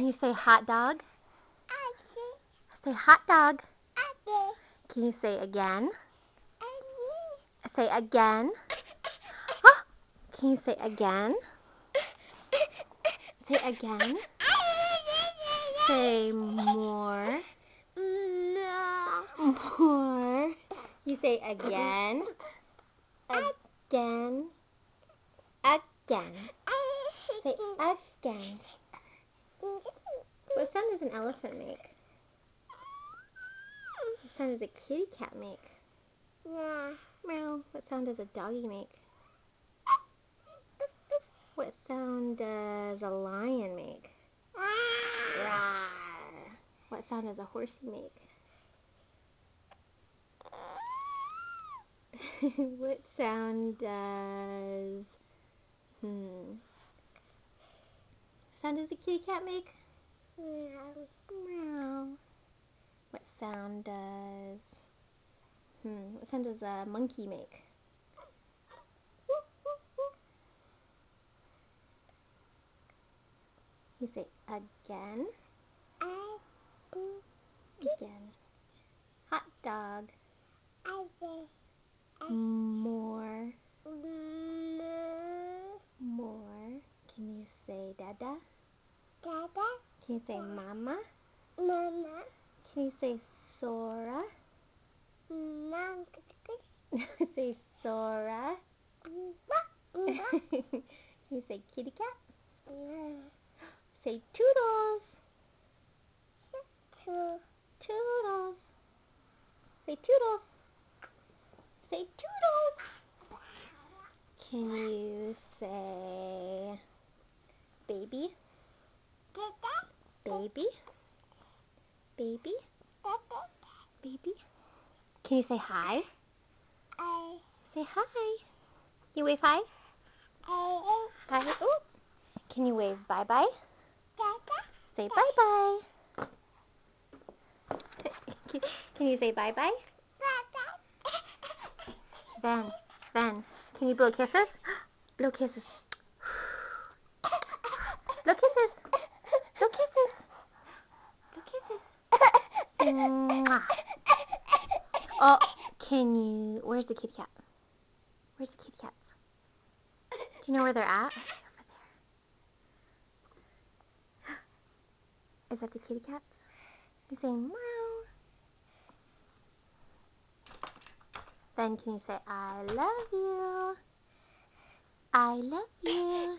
Can you say hot dog? Say hot dog. Can you say again? Say again. Ah! Can you say again? Say again. Say more. More. You say again. Again. Again. Say again. What sound does an elephant make? What sound does a kitty cat make? Meow. What sound does a doggy make? What sound does a lion make? Rawr. What sound does a horsey make? What sound does... What sound does a kitty cat make? Meow. What sound does... What sound does a monkey make? You say again. Again. Hot dog. More. More. Can you say dada? Can you say mama? Can you say Sora? Say Sora. Can you say kitty cat? Say toodles. Toodles. Say toodles. Say toodles. Can you say baby? Baby? Baby? Baby? Can you say hi? Say hi. You wave hi? Hi. Ooh. Can you wave bye-bye? Say bye-bye. Can you say bye-bye? Ben, can you blow kisses? Blow kisses. Blow kisses. Blow kisses. Blow kisses. Mwah. Oh, can you... Where's the kitty cat? Where's the kitty cats? Do you know where they're at? Over there. Is that the kitty cats? You say meow. Then can you say I love you? I love you.